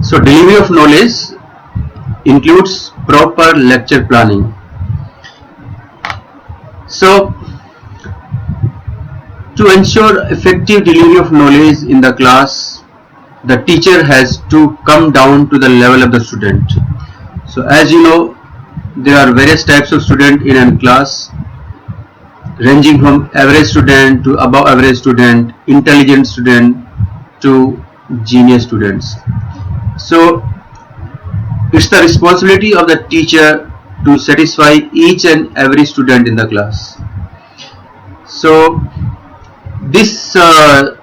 So delivery of knowledge includes proper lecture planning. So to ensure effective delivery of knowledge in the class, the teacher has to come down to the level of the student. So as you know, there are various types of student in a class, ranging from average student to above average student, intelligent student to genius students. So it's the responsibility of the teacher to satisfy each and every student in the class. So this is a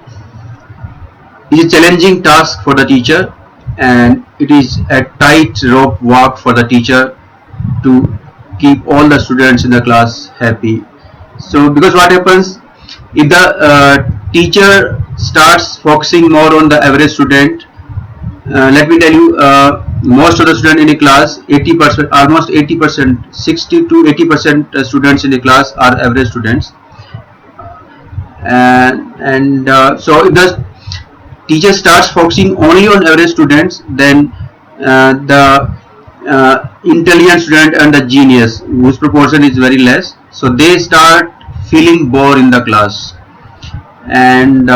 challenging task for the teacher, and it is a tight rope walk for the teacher to keep all the students in the class happy. So because what happens if the teacher starts focusing more on the average student, let me tell you, most of the students in the class, 80%, almost 80%, 60 to 80% students in the class are average students. So if the teacher starts focusing only on average students, then the intelligent student and the genius, whose proportion is very less, so they start feeling bored in the class. And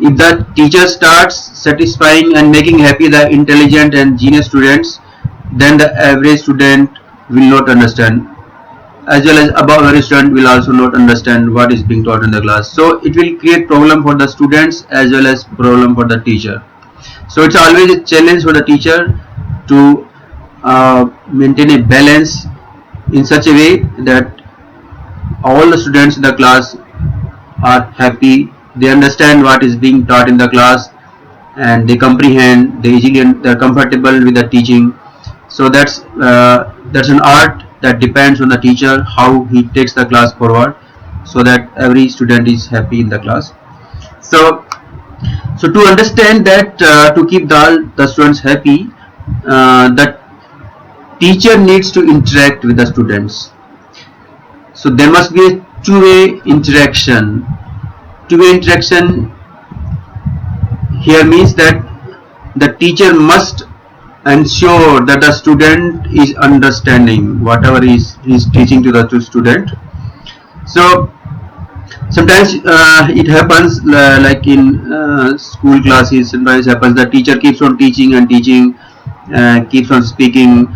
if the teacher starts satisfying and making happy the intelligent and genius students, then the average student will not understand, as well as above average student will also not understand what is being taught in the class. So it will create problem for the students as well as problem for the teacher. So it's always a challenge for the teacher to maintain a balance in such a way that all the students in the class are happy, they understand what is being taught in the class, and they comprehend, they're comfortable with the teaching. So that's an art that depends on the teacher, how he takes the class forward, so that every student is happy in the class. So to understand that, to keep the students happy, the teacher needs to interact with the students. So there must be a two-way interaction. Two-way interaction here means that the teacher must ensure that the student is understanding whatever he's teaching to the student. So sometimes it happens, like in school classes, sometimes happens the teacher keeps on teaching and teaching, keeps on speaking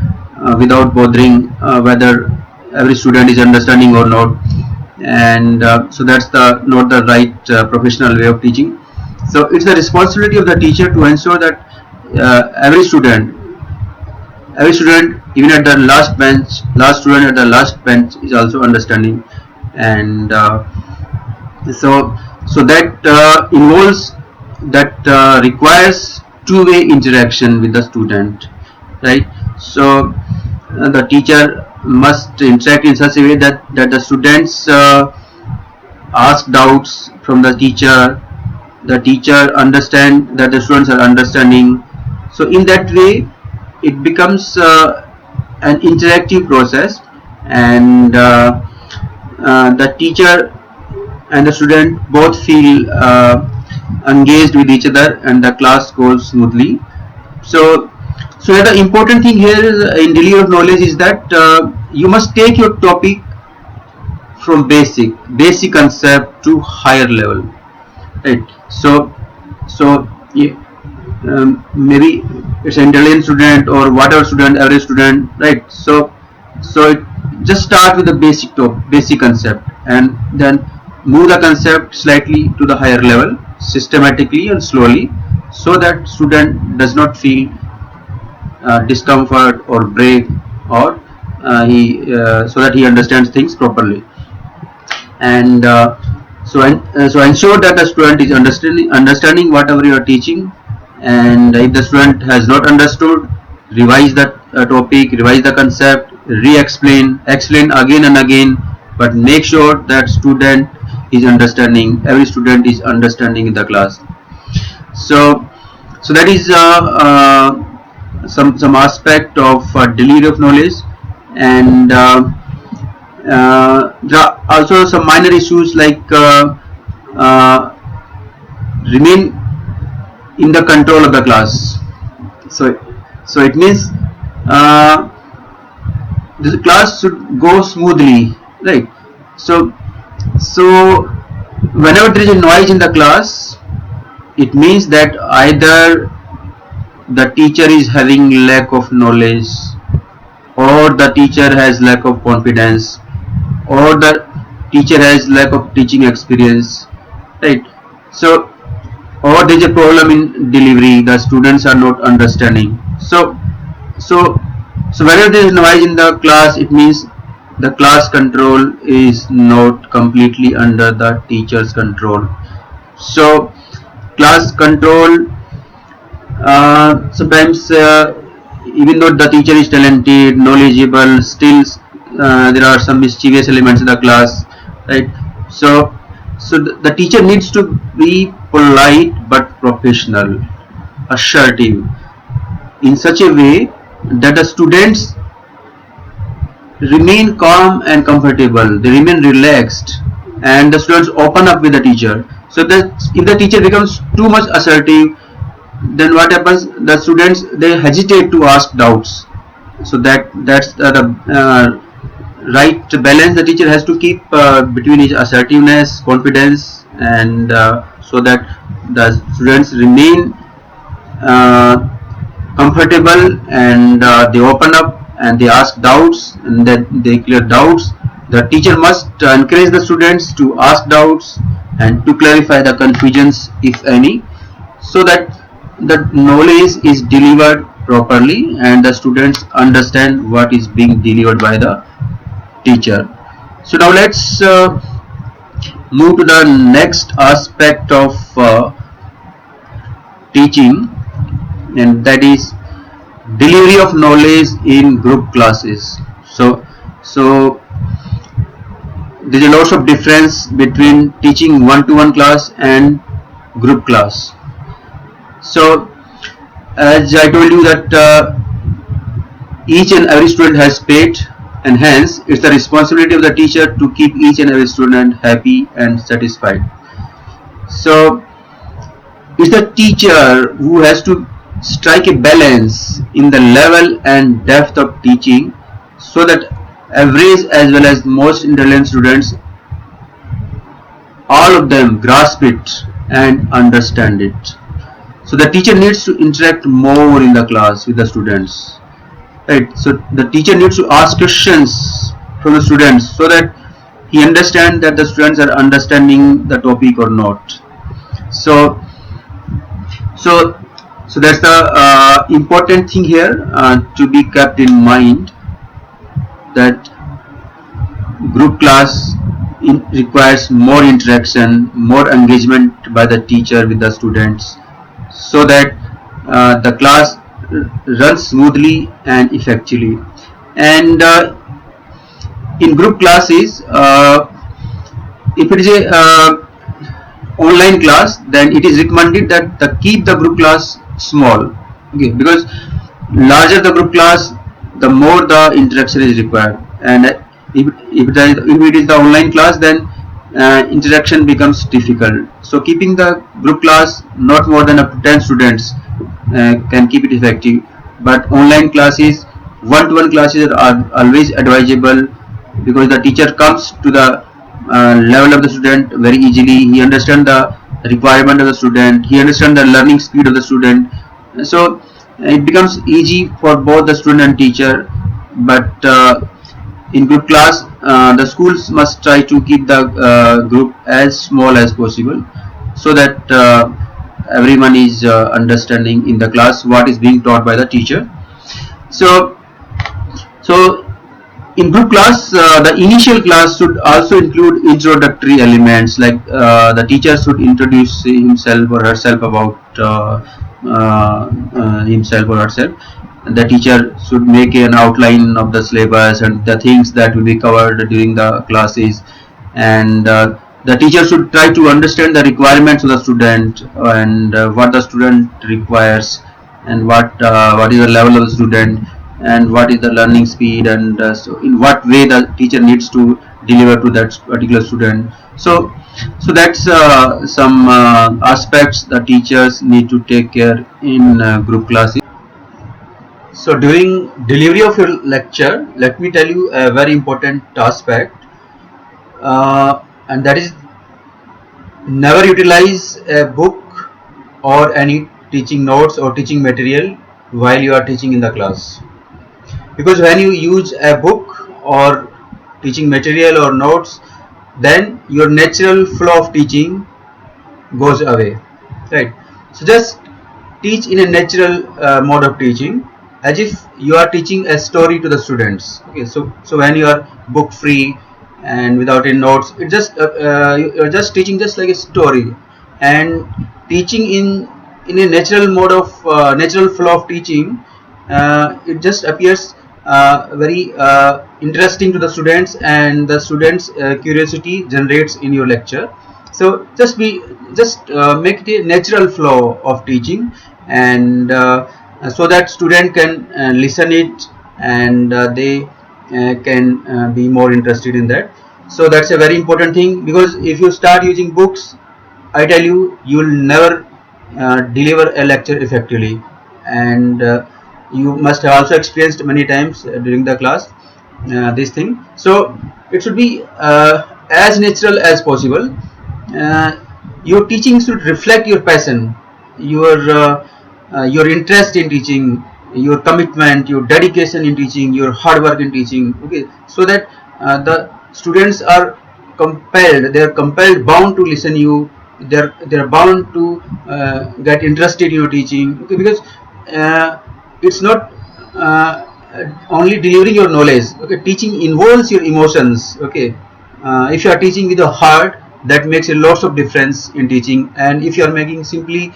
without bothering whether every student is understanding or not, and so that's not the right professional way of teaching. So it's the responsibility of the teacher to ensure that every student, even at the last student at the last bench is also understanding, and so that involves, that requires two-way interaction with the student, right? So the teacher must interact in such a way that the students ask doubts from the teacher understand that the students are understanding. So in that way it becomes an interactive process, and the teacher and the student both feel engaged with each other, and the class goes smoothly. So the important thing here is, in delivery of knowledge, is that you must take your topic from basic concept to higher level, right? So yeah, maybe it's an intelligent student or whatever student, average student, right? So just start with the basic concept, and then move the concept slightly to the higher level, systematically and slowly, so that student does not feel discomfort or break, or so that he understands things properly. And so ensure that the student is understanding whatever you are teaching, and if the student has not understood, revise that topic, revise the concept, re-explain, explain again and again, but make sure that student is understanding, every student is understanding in the class. So that is some aspect of delivery of knowledge. And there are also some minor issues like remain in the control of the class. So so it means uh, the class should go smoothly, right? So so whenever there is a noise in the class, it means that either the teacher is having lack of knowledge, or the teacher has lack of confidence, or the teacher has lack of teaching experience, right? So or there is a problem in delivery, the students are not understanding. So so whenever there is noise in the class, it means the class control is not completely under the teacher's control. So class control, sometimes even though the teacher is talented, knowledgeable, still there are some mischievous elements in the class, right? So the teacher needs to be polite but professional, assertive, in such a way that the students remain calm and comfortable, they remain relaxed, and the students open up with the teacher. So that if the teacher becomes too much assertive, then what happens, the students they hesitate to ask doubts. So that's the right balance the teacher has to keep between his assertiveness, confidence, and so that the students remain uh, comfortable, and they open up and they ask doubts, and then they clear doubts. The teacher must encourage the students to ask doubts and to clarify the confusions, if any, so that the knowledge is delivered properly and the students understand what is being delivered by the teacher. So now let's move to the next aspect of teaching, and that is delivery of knowledge in group classes. So there is a lot of difference between teaching one-to-one class and group class. So as I told you that each and every student has fate, and hence it's the responsibility of the teacher to keep each and every student happy and satisfied. So it's the teacher who has to strike a balance in the level and depth of teaching, so that average as well as most intelligent students, all of them grasp it and understand it. So the teacher needs to interact more in the class with the students, right? So the teacher needs to ask questions from the students so that he understands that the students are understanding the topic or not. So so so that's the important thing here to be kept in mind, that group class requires more interaction, more engagement by the teacher with the students, so that the class runs smoothly and effectively. And in group classes, if it is a online class, then it is recommended that keep the group class small, okay, because larger the group class, the more the interaction is required. And if it is the online class, then interaction becomes difficult. So keeping the group class not more than up to 10 students can keep it effective. But online classes, one-to-one classes are always advisable, because the teacher comes to the level of the student very easily. He understands the requirement of the student, he understands the learning speed of the student. So it becomes easy for both the student and teacher. But in group class, the schools must try to keep the group as small as possible, so that everyone is understanding in the class what is being taught by the teacher. So in group class, the initial class should also include introductory elements, like the teacher should introduce himself or herself about himself or herself. The teacher should make an outline of the syllabus and the things that will be covered during the classes, and the teacher should try to understand the requirements of the student, and what the student requires, and what is the level of the student, and what is the learning speed, and so in what way the teacher needs to deliver to that particular student. So that's some aspects the teachers need to take care in group classes. So during delivery of your lecture, let me tell you a very important aspect, and that is never utilize a book or any teaching notes or teaching material while you are teaching in the class. Because when you use a book or teaching material or notes, then your natural flow of teaching goes away, right? So just teach in a natural mode of teaching, as if you are teaching a story to the students. Okay, so when you are book free and without any notes, it just you're just teaching just like a story, and teaching in a natural mode of natural flow of teaching, it just appears very interesting to the students, and the students curiosity generates in your lecture. So just make it a natural flow of teaching, and so that student can listen it, and they can be more interested in that. So that's a very important thing, because if you start using books, I tell you, you will never deliver a lecture effectively. And you must have also experienced many times during the class this thing. So it should be as natural as possible. uh, your teaching should reflect your passion, your interest in teaching, your commitment, your dedication in teaching, your hard work in teaching. Okay, so that the students are compelled, they are compelled, bound to listen you. They're bound to get interested in your teaching. Okay, because it's not only delivering your knowledge. Okay, teaching involves your emotions. Okay, if you are teaching with your heart, that makes a lots of difference in teaching. And if you are making simply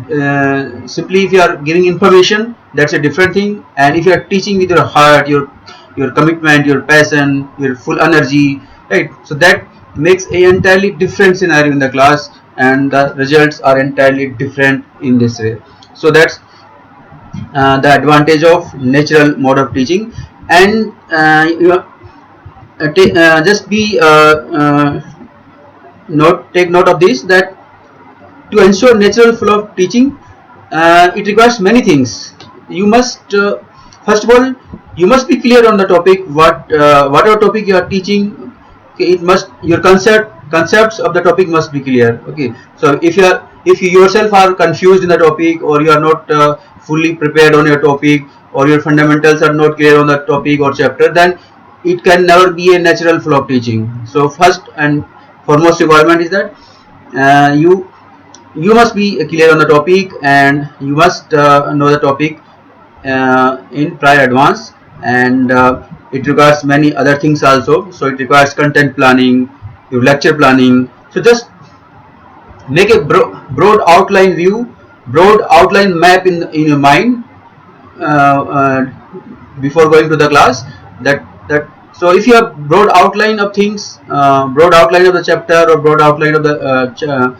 if you are giving information, that's a different thing. And if you are teaching with your heart, your commitment, your passion, your full energy, right? So that makes a entirely different scenario in the class, and the results are entirely different in this way. So that's the advantage of natural mode of teaching. And just be take note of this, that to ensure natural flow of teaching, it requires many things. You must first of all, you must be clear on the topic, whatever topic you are teaching. Okay, it must, your concepts of the topic must be clear. Okay, so if you yourself are confused in the topic, or you are not fully prepared on your topic, or your fundamentals are not clear on the topic or chapter, then it can never be a natural flow of teaching. So first and foremost requirement is that you must be clear on the topic, and you must know the topic in prior advance. And it requires many other things also. So it requires content planning, your lecture planning. So just make a broad outline view, broad outline map in your mind before going to the class. That so if you have broad outline of things, broad outline of the chapter, or broad outline of the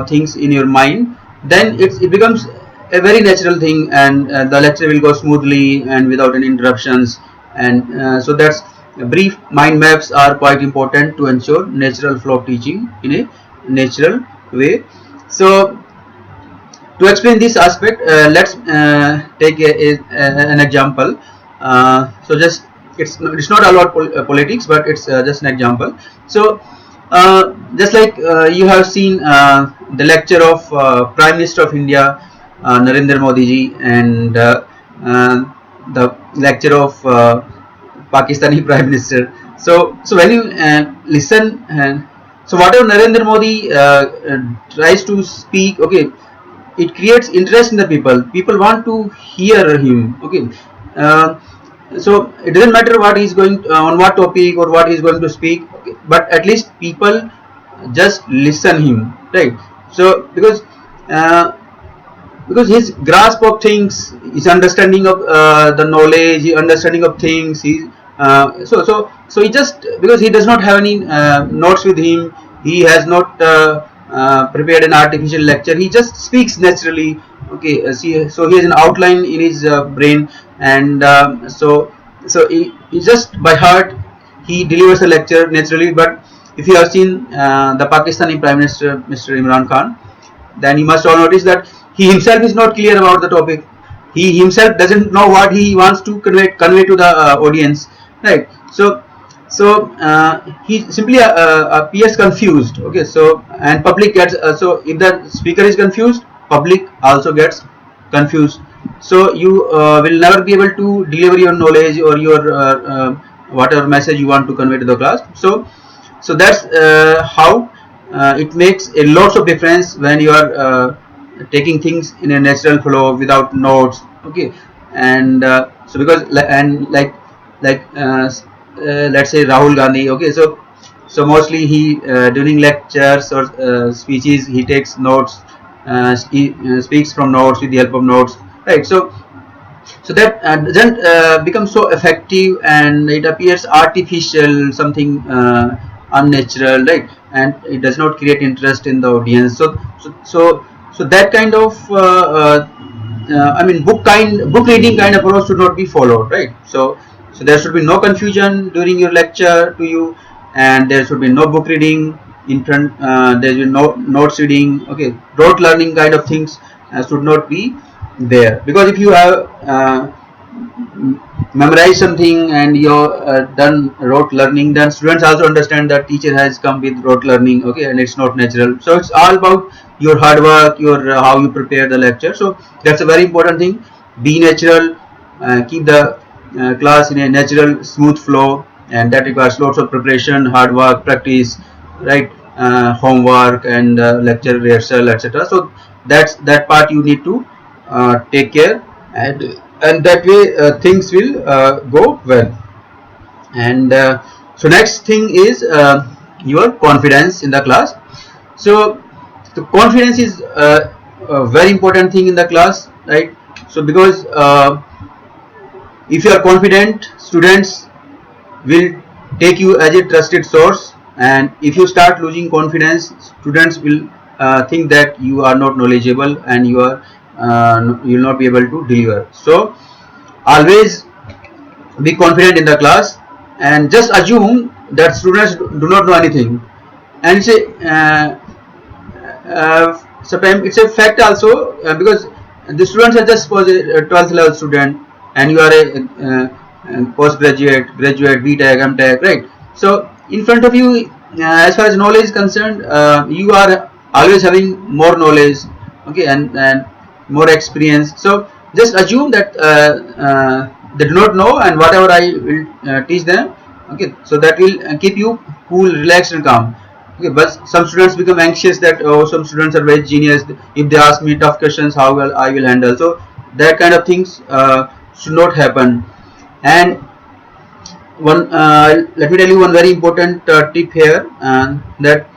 things in your mind, then it becomes a very natural thing, and the lecture will go smoothly and without any interruptions. And so that's, brief mind maps are quite important to ensure natural flow of teaching in a natural way. So to explain this aspect, let's take an example. So just it's not about politics, but it's just an example. So just like you have seen the lecture of Prime Minister of India, Narendra Modi ji, and the lecture of Pakistani Prime Minister. So when you listen, so whatever Narendra Modi tries to speak, okay, it creates interest in the people. People want to hear him. Okay, uh, so it doesn't matter what he's going on what topic or what he's going to speak. Okay, but at least people just listen him, right? So because his grasp of things, his understanding of the knowledge, his understanding of things, so he just, because he does not have any notes with him, he has not prepared an artificial lecture, he just speaks naturally. Okay, so he has an outline in his brain, and so he just by heart he delivers a lecture naturally. But if you have seen the Pakistani Prime Minister, Mr. Imran Khan, then you must all notice that he himself is not clear about the topic. he himself doesn't know what he wants to convey to the audience, right? So he simply appears confused. Okay, so and public gets so if the speaker is confused, public also gets confused. So you will never be able to deliver your knowledge or your whatever message you want to convey to the class. So that's how it makes a lots of difference when you are taking things in a natural flow without notes. Okay, and so because and like let's say Rahul Gandhi. Okay, so mostly he during lectures or speeches he takes notes, he speaks from notes with the help of notes, right? So that doesn't become so effective, and it appears artificial, something unnatural, right? And it does not create interest in the audience. So that kind of I mean book reading kind of approach should not be followed, right? So there should be no confusion during your lecture to you, and there should be no book reading in front. There will be no notes reading. Okay, rote learning kind of things should not be there, because if you have memorized something and you're done rote learning, then students also understand that teacher has come with rote learning. Okay, and it's not natural. So it's all about your hard work, your how you prepare the lecture. So that's a very important thing. Be natural, keep the class in a natural smooth flow, and that requires lots of preparation, hard work, practice, right? Homework and lecture rehearsal, etc. So that part you need to take care, and that way things will go well. And so next thing is your confidence in the class. So the confidence is a very important thing in the class, right? So because if you are confident, students will take you as a trusted source, and if you start losing confidence, students will think that you are not knowledgeable and you will not be able to deliver. So always be confident in the class, and just assume that students do not know anything. And it's sometimes it's a fact also, because the students are just suppose a 12th level student, and you are a postgraduate, graduate, BTech, MTech, right? So in front of you, as far as knowledge is concerned, you are always having more knowledge, okay, and more experience. So just assume that they do not know, and whatever I will teach them, okay, so that will keep you cool, relaxed, and calm. Okay, but some students become anxious that, oh, some students are very genius. If they ask me tough questions, how well I will handle. So that kind of things should not happen. And one let me tell you one very important tip here, that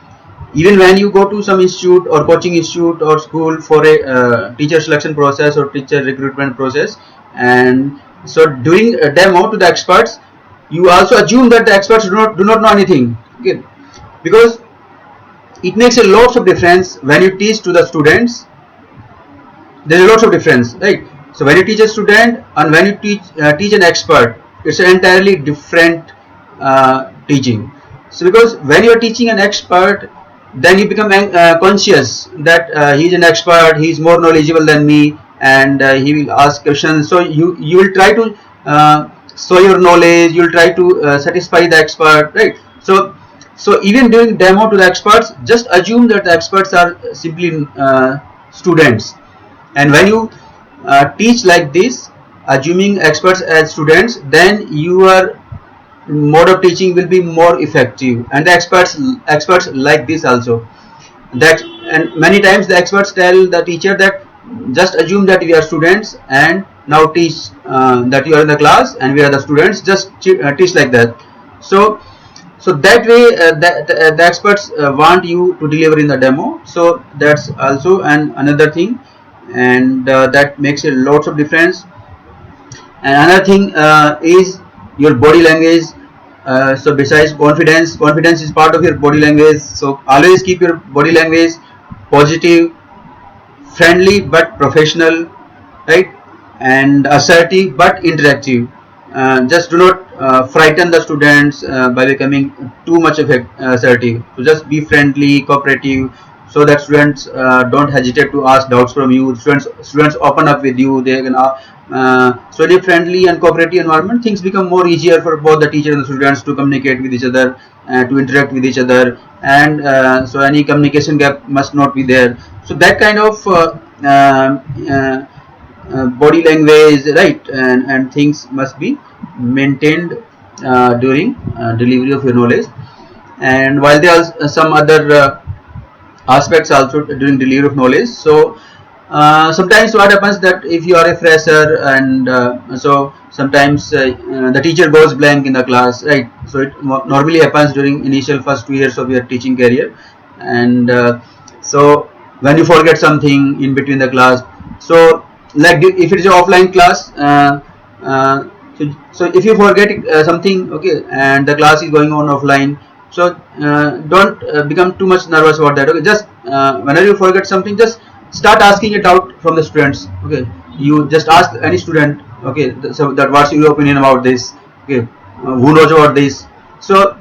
even when you go to some institute or coaching institute or school for a teacher selection process or teacher recruitment process, and so during a demo to the experts, you also assume that the experts do not know anything. Okay, because it makes a lot of difference when you teach to the students. There is a lot of difference, right? So when you teach a student and when you teach an expert, it's an entirely different teaching. So because when you are teaching an expert, then you become conscious that he is an expert, he is more knowledgeable than me, and he will ask questions. So you will try to show your knowledge, you will try to satisfy the expert, right? So even during demo to the experts, just assume that the experts are simply students. And when you teach like this, assuming experts as students, then your mode of teaching will be more effective, and the experts like this also. That, and many times the experts tell the teacher that just assume that we are students, and now teach that you are in the class and we are the students, just teach like that. So that way the experts want you to deliver in the demo. So that's also another thing, and that makes a lots of difference. And another thing is your body language. So besides confidence is part of your body language. So always keep your body language positive, friendly but professional, right? And assertive but interactive. Just do not frighten the students by becoming too much assertive. So just be friendly, cooperative, so that students don't hesitate to ask doubts from you. Students open up with you. They can so in a friendly and cooperative environment, things become more easier for both the teacher and the students to communicate with each other, to interact with each other, and so any communication gap must not be there. So that kind of body language, right, and things must be maintained during delivery of your knowledge. And while there are some other aspects also during delivery of knowledge. So sometimes what happens that if you are a fresher, and so sometimes the teacher goes blank in the class, right? So it normally happens during initial first 2 years of your teaching career, and so when you forget something in between the class, so like if it is an offline class, so if you forget something, okay, and the class is going on offline, so don't become too much nervous about that. Okay, just whenever you forget something, just start asking it out from the students. Okay, you just ask any student, okay, so that what's your opinion about this, okay, who knows about this. So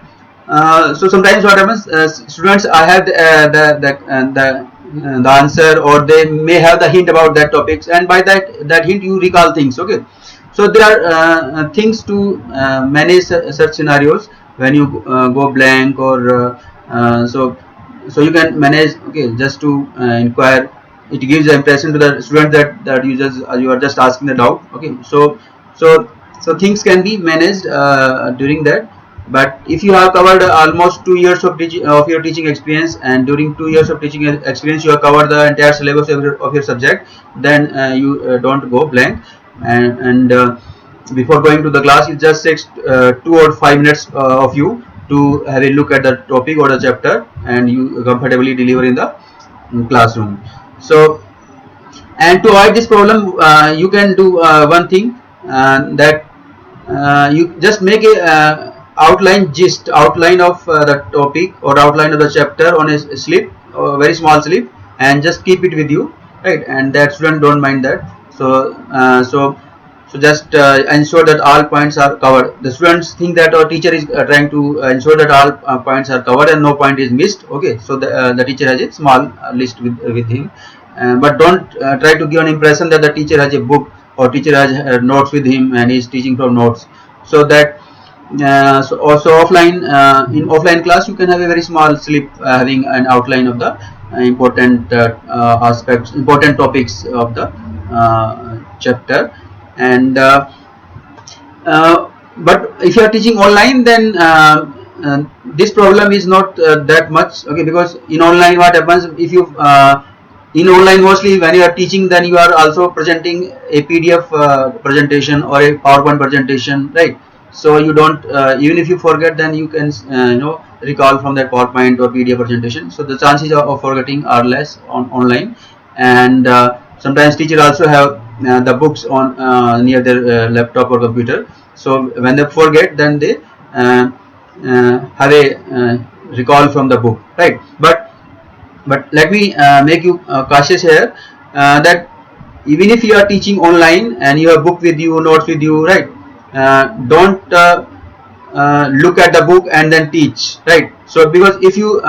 so sometimes what happens, students I have the answer, or they may have the hint about that topics, and by that hint you recall things. Okay, so there are things to manage such scenarios when you go blank, or so you can manage, okay, just to inquire. It gives the impression to the student that you are just asking the doubt. Okay, so things can be managed during that. But if you have covered almost 2 years of your teaching experience, and during 2 years of teaching experience you have covered the entire syllabus of your subject, then you don't go blank. And before going to the class, it just takes 2 or 5 minutes of you to have a look at the topic or the chapter, and you comfortably deliver in the classroom. So, and to avoid this problem, you can do one thing, that you just make a outline of the topic or outline of the chapter on a slip, or very small slip, and just keep it with you, right? And that student don't mind that. So just ensure that all points are covered. The students think that our teacher is trying to ensure that all points are covered and no point is missed. Okay, so the teacher has a small list with him, but don't try to give an impression that the teacher has a book, or teacher has notes with him and he is teaching from notes. So that so also offline, in offline class you can have a very small slip having an outline of the important aspects, important topics of the chapter. And but if you are teaching online, then this problem is not that much. Okay, because in online what happens, if you in online mostly when you are teaching, then you are also presenting a PDF presentation or a PowerPoint presentation, right? So you don't even if you forget, then you can recall from that PowerPoint or PDF presentation. So the chances of forgetting are less on online. And sometimes teachers also have the books on near their laptop or computer. So when they forget, then they have a recall from the book, right? But let me make you cautious here, that even if you are teaching online and you have book with you, notes with you, right? Don't look at the book and then teach, right? So because if you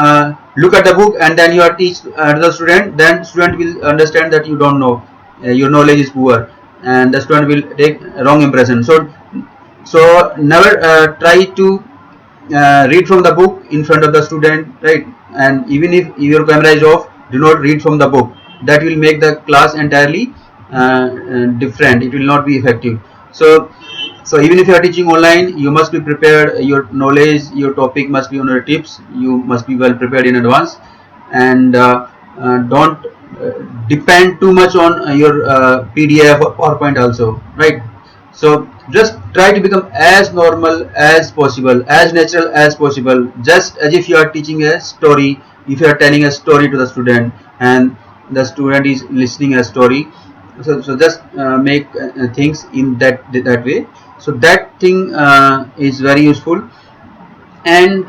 look at the book and then you are teach the student, then student will understand that you don't know, your knowledge is poor, and the student will take wrong impression. So never try to read from the book in front of the student, right? And even if your camera is off, do not read from the book. That will make the class entirely different. It will not be effective. So even if you are teaching online, you must be prepared. Your knowledge, your topic must be on your tips. You must be well prepared in advance, and don't depend too much on your PDF or PowerPoint also, right? So just try to become as normal as possible, as natural as possible, just as if you are teaching a story. If you are telling a story to the student and the student is listening a story, so just make things in that way. So that thing is very useful. And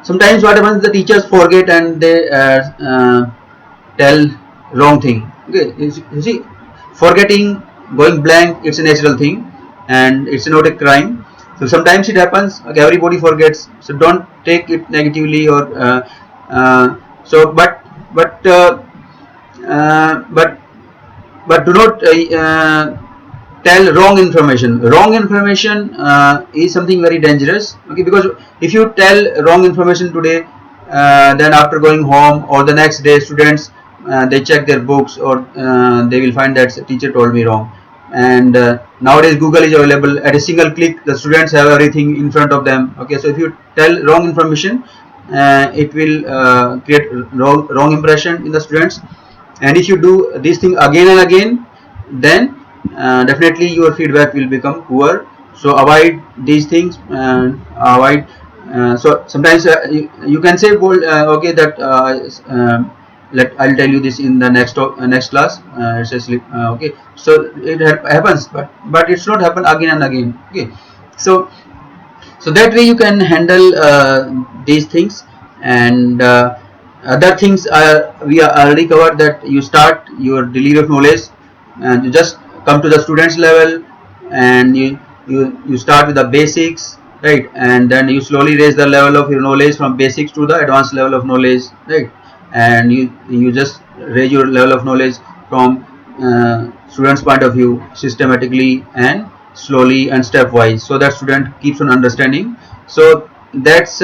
sometimes what happens, the teachers forget and they tell wrong thing. Okay, you see, forgetting, going blank, it's a natural thing, and it's not a crime. So sometimes it happens. Okay, everybody forgets. So don't take it negatively, or but but uh, but but do not tell wrong information. Wrong information is something very dangerous, okay, because if you tell wrong information today, then after going home or the next day, students they check their books, or they will find that teacher told me wrong. And nowadays Google is available. At a single click the students have everything in front of them, okay. So if you tell wrong information, it will create wrong impression in the students. And if you do this thing again and again, then definitely your feedback will become poor. So avoid these things, avoid so sometimes you can say, well, okay, that I'll tell you this in the next class. It's a sleep, okay. So it happens, but it's not happen again and again, okay. So that way you can handle these things. And other things we are already covered, that you start your delivery of knowledge and you just come to the students level, and you start with the basics, right, and then you slowly raise the level of your knowledge from basics to the advanced level of knowledge, right. And you just raise your level of knowledge from students point of view, systematically and slowly and stepwise, so that student keeps on understanding. So that's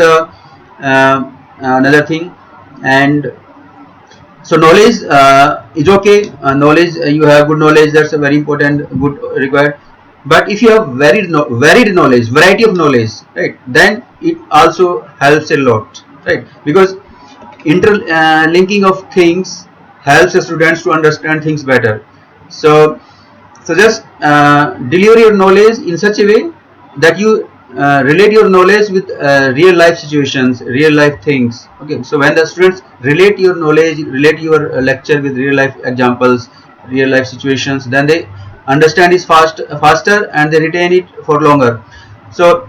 another thing. And so knowledge is okay. Knowledge, you have good knowledge, that's a very important, good required. But if you have varied knowledge, variety of knowledge, right, then it also helps a lot, right, because interlinking of things helps the students to understand things better. So just deliver your knowledge in such a way that you relate your knowledge with real life situations, real life things, okay. So when the students relate your knowledge, relate your lecture with real life examples, real life situations, then they understand it faster, and they retain it for longer. So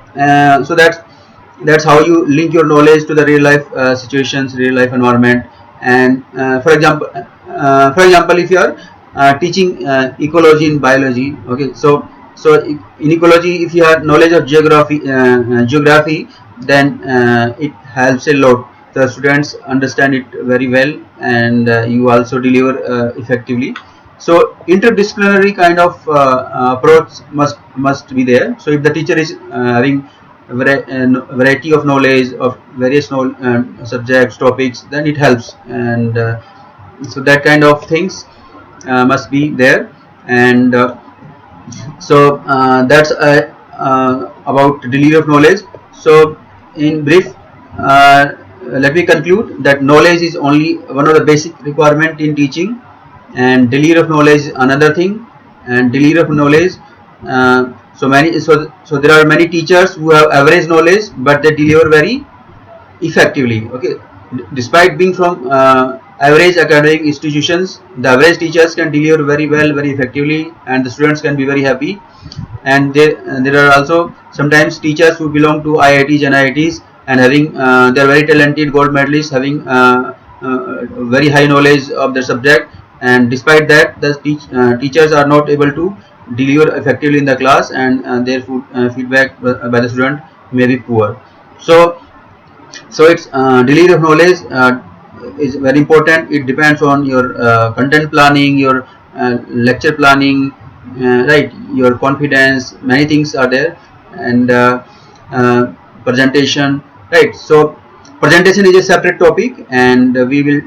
that's how you link your knowledge to the real life situations, real life environment. And for example, if you are teaching ecology in biology, okay. So in ecology, if you have knowledge of geography, then it helps a lot. The students understand it very well, and you also deliver effectively. So interdisciplinary kind of approach must be there. So if the teacher is having a variety of knowledge of various subjects, topics, then it helps. And so that kind of things must be there. And that's about delivery of knowledge. So in brief, let me conclude that knowledge is only one of the basic requirement in teaching, and delivery of knowledge is another thing. And delivery of knowledge, so there are many teachers who have average knowledge, but they deliver very effectively, okay. Despite being from average academic institutions, the average teachers can deliver very well, very effectively, and the students can be very happy. And there are also sometimes teachers who belong to IITs and IITs, and having they are very talented gold medalists, having very high knowledge of the subject, and despite that the teachers are not able to deliver effectively in the class, and their feedback by the student may be poor. So it's delivery of knowledge is very important. It depends on your content planning, your lecture planning, right, your confidence, many things are there. And presentation, right. So presentation is a separate topic, and we will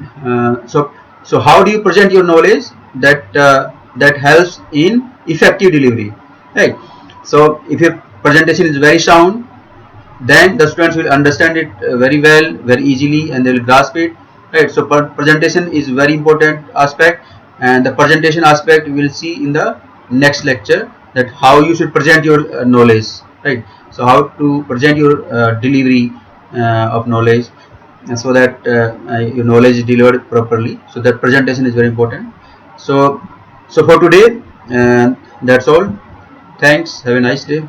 so how do you present your knowledge that helps in effective delivery, right. So if your presentation is very sound, then the students will understand it very well, very easily, and they will grasp it, right. So presentation is very important aspect, and the presentation aspect we will see in the next lecture, that how you should present your knowledge, right. So how to present your delivery of knowledge, so that your knowledge is delivered properly. So that presentation is very important. So for today, that's all. Thanks, have a nice day.